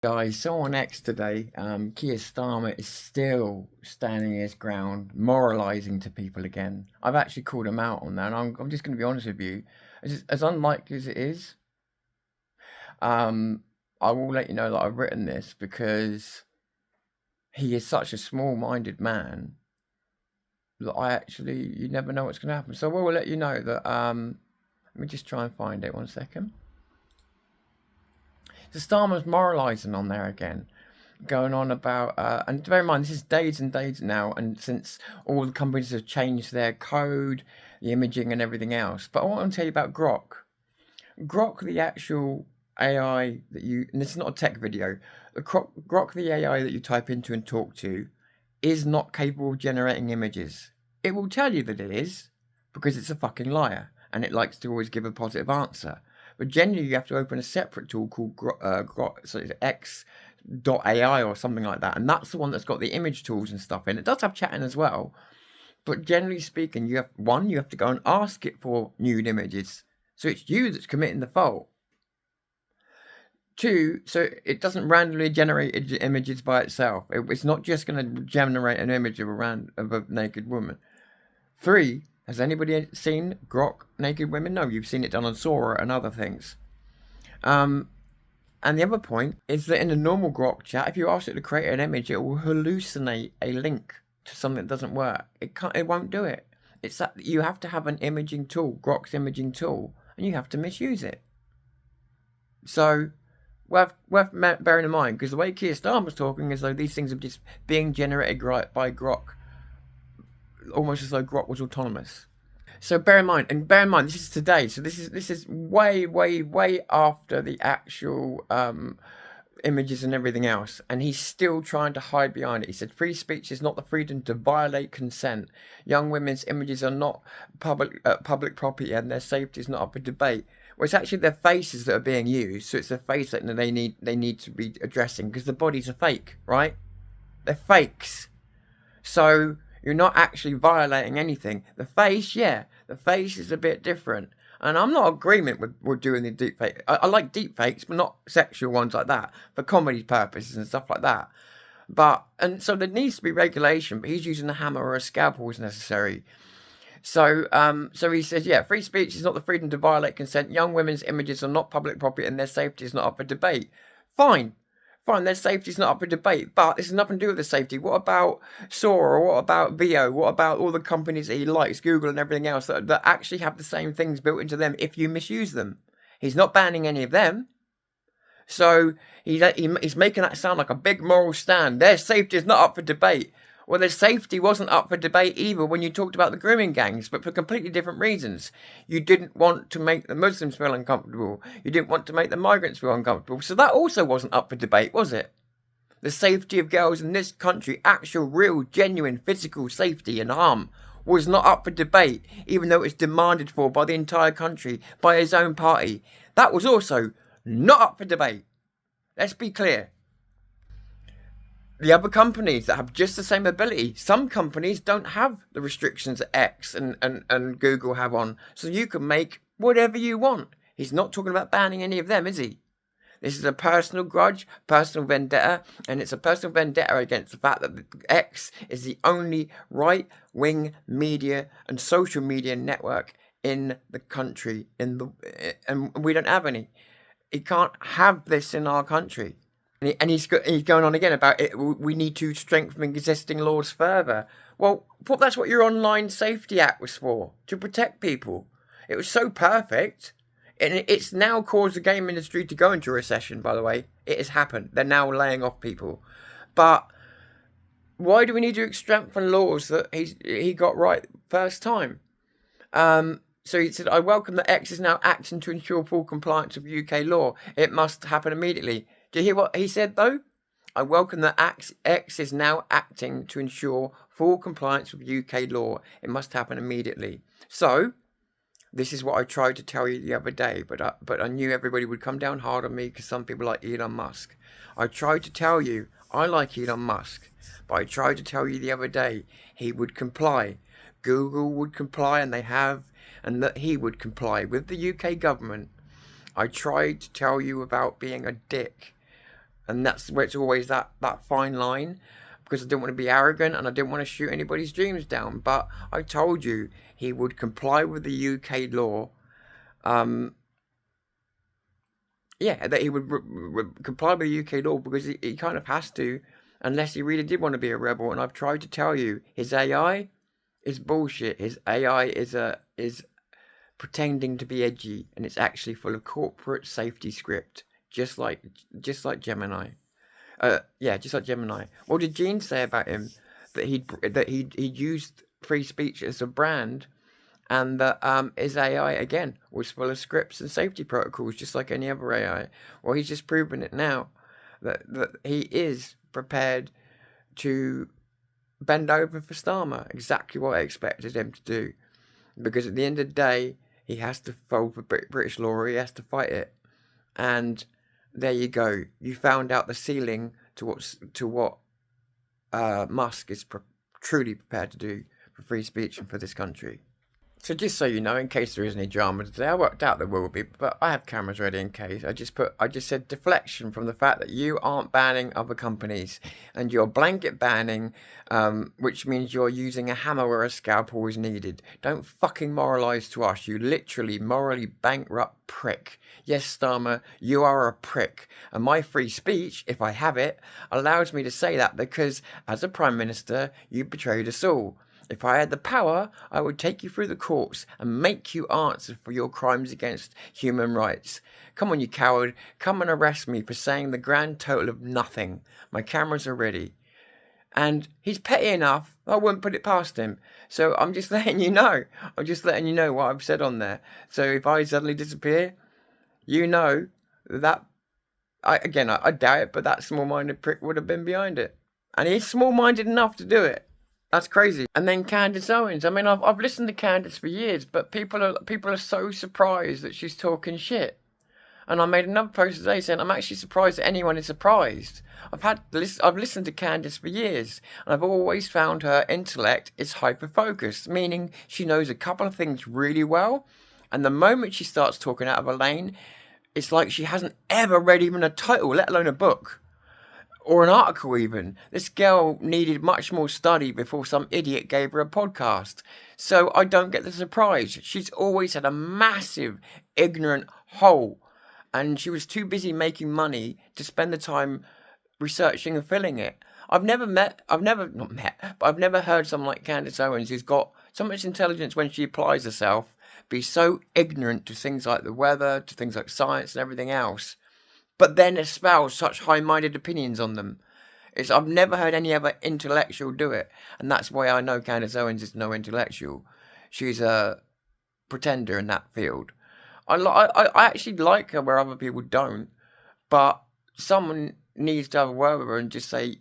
Guys, so on X today, Keir Starmer is still standing his ground, moralising to people again. I've actually called him out on that, and I'm just going to be honest with you. As unlikely as it is, um, I will let you know that I've written this because he is such a small-minded man that you never know what's going to happen. So I will let you know that, let me just try and find it 1 second. So Starmer's moralising on there again, going on about, and bear in mind, this is days and days now, and since all the companies have changed their code, the imaging and everything else. But I want to tell you about Grok. Grok, the actual AI that and this is not a tech video, Grok, the AI that you type into and talk to, is not capable of generating images. It will tell you that it is, because it's a fucking liar, and it likes to always give a positive answer. But generally, you have to open a separate tool called Grok, so it's X.ai or something like that, and that's the one that's got the image tools and stuff in. It does have chatting as well, but generally speaking, you have to go and ask it for nude images, so it's you that's committing the fault. 2, so it doesn't randomly generate images by itself. It's not just going to generate an image of a naked woman. 3, has anybody seen Grok naked women? No, you've seen it done on Sora and other things. And the other point is that in a normal Grok chat, if you ask it to create an image, it will hallucinate a link to something that doesn't work. It won't do it. It's that you have to have an imaging tool, Grok's imaging tool, and you have to misuse it. So, worth bearing in mind, because the way Keir Starmer's talking is though these things are just being generated by Grok, almost as though Grok was autonomous. So bear in mind, this is today. So this is way after the actual images and everything else, and he's still trying to hide behind it. He said, "Free speech is not the freedom to violate consent. Young women's images are not public property, and their safety is not up for debate." Well, it's actually their faces that are being used, so it's their face that they need to be addressing because the bodies are fake, right? They're fakes. So you're not actually violating anything. The face, yeah, the face is a bit different. And I'm not in agreement with doing the deepfake. I like deepfakes, but not sexual ones like that, for comedy purposes and stuff like that. And so there needs to be regulation, but he's using a hammer or a scalpel as necessary. So he says, yeah, free speech is not the freedom to violate consent. Young women's images are not public property and their safety is not up for debate. Fine, their safety is not up for debate, but this has nothing to do with the safety. What about Sora? What about Vio? What about all the companies that he likes, Google and everything else, that actually have the same things built into them if you misuse them? He's not banning any of them. So he's making that sound like a big moral stand. Their safety is not up for debate. Well, their safety wasn't up for debate either when you talked about the grooming gangs, but for completely different reasons. You didn't want to make the Muslims feel uncomfortable. You didn't want to make the migrants feel uncomfortable. So that also wasn't up for debate, was it? The safety of girls in this country, actual, real, genuine physical safety and harm, was not up for debate, even though it was demanded for by the entire country, by his own party. That was also not up for debate. Let's be clear. The other companies that have just the same ability, some companies don't have the restrictions that X and Google have on, so you can make whatever you want. He's not talking about banning any of them, is he? This is a personal grudge, personal vendetta, and it's a personal vendetta against the fact that X is the only right-wing media and social media network in the country, and we don't have any. He can't have this in our country. And he's going on again about it. We need to strengthen existing laws further. Well, that's what your Online Safety Act was for, to protect people. It was so perfect. And it's now caused the game industry to go into recession, by the way. It has happened. They're now laying off people. But why do we need to strengthen laws that he got right first time? So he said, I welcome that X is now acting to ensure full compliance with UK law. It must happen immediately. Do you hear what he said, though? I welcome that X is now acting to ensure full compliance with UK law. It must happen immediately. So, this is what I tried to tell you the other day, but I knew everybody would come down hard on me because some people like Elon Musk. I tried to tell you, I like Elon Musk, but I tried to tell you the other day he would comply. Google would comply, and they have, and that he would comply with the UK government. I tried to tell you about being a dick. And that's where it's always that fine line, because I didn't want to be arrogant and I didn't want to shoot anybody's dreams down. But I told you he would comply with the UK law. Um, yeah, that he would comply with the UK law because he kind of has to, unless he really did want to be a rebel. And I've tried to tell you, his AI is bullshit. His AI is pretending to be edgy, and it's actually full of corporate safety script, just like Gemini. Yeah, just like Gemini. What did Gene say about him? That he'd used free speech as a brand, and that his AI again was full of scripts and safety protocols, just like any other AI. Well, he's just proven it now that he is prepared to bend over for Starmer, exactly what I expected him to do. Because at the end of the day, he has to fold for British law, or he has to fight it. And there you go. You found out the ceiling to what Musk is truly prepared to do for free speech and for this country. So just so you know, in case there is any drama today, I worked out there will be, but I have cameras ready in case. I just said deflection from the fact that you aren't banning other companies, and you're blanket banning, which means you're using a hammer where a scalpel is needed. Don't fucking moralise to us, you literally morally bankrupt prick. Yes, Starmer, you are a prick, and my free speech, if I have it, allows me to say that because as a Prime Minister, you betrayed us all. If I had the power, I would take you through the courts and make you answer for your crimes against human rights. Come on, you coward. Come and arrest me for saying the grand total of nothing. My cameras are ready. And he's petty enough, I wouldn't put it past him. So I'm just letting you know. I'm just letting you know what I've said on there. So if I suddenly disappear, you know that, I doubt it, but that small-minded prick would have been behind it. And he's small-minded enough to do it. That's crazy. And then Candace Owens. I mean, I've listened to Candace for years, but people are so surprised that she's talking shit. And I made another post today saying I'm actually surprised that anyone is surprised. I've listened to Candace for years, and I've always found her intellect is hyper focused, meaning she knows a couple of things really well. And the moment she starts talking out of her lane, it's like she hasn't ever read even a title, let alone a book or an article even. This girl needed much more study before some idiot gave her a podcast. So I don't get the surprise. She's always had a massive ignorant hole, and she was too busy making money to spend the time researching and filling it. I've never heard someone like Candace Owens, who's got so much intelligence when she applies herself, be so ignorant to things like the weather, to things like science and everything else, but then espouse such high-minded opinions on them. I've never heard any other intellectual do it, and that's why I know Candace Owens is no intellectual. She's a pretender in that field. I actually like her where other people don't, but someone needs to have a word with her and just say,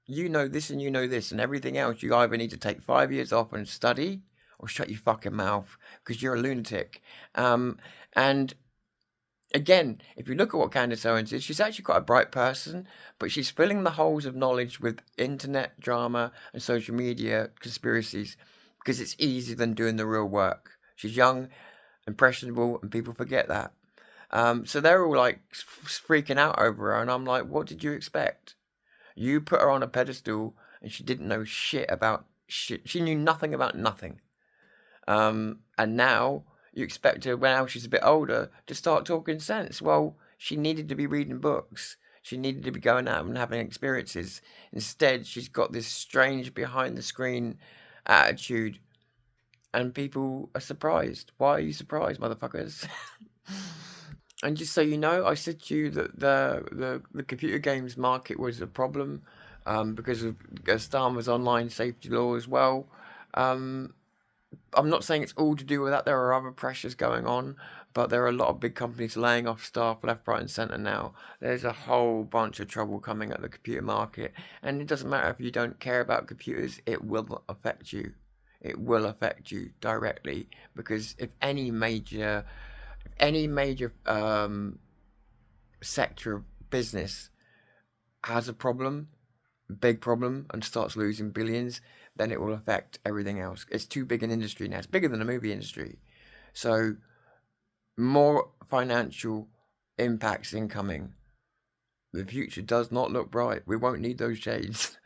you know this and you know this, and everything else you either need to take 5 years off and study, or shut your fucking mouth because you're a lunatic. And again, if you look at what Candace Owens is, she's actually quite a bright person, but she's filling the holes of knowledge with internet drama and social media conspiracies because it's easier than doing the real work. She's young, impressionable, and people forget that. So they're all like freaking out over her, and I'm like, what did you expect? You put her on a pedestal, and she didn't know shit about shit. She knew nothing about nothing. And now you expect her, when she's a bit older, to start talking sense. Well, she needed to be reading books. She needed to be going out and having experiences. Instead, she's got this strange behind the screen attitude, and people are surprised. Why are you surprised, motherfuckers? And just so you know, I said to you that the computer games market was a problem because of Starmer's online safety law as well. I'm not saying it's all to do with that. There are other pressures going on, but there are a lot of big companies laying off staff left, right, and centre now. There's a whole bunch of trouble coming at the computer market, and it doesn't matter if you don't care about computers, it will affect you. It will affect you directly, because if any major sector of business has a problem, big problem, and starts losing billions, then it will affect everything else. It's too big an industry now. It's bigger than the movie industry. So more financial impacts incoming The future does not look bright. We won't need those shades.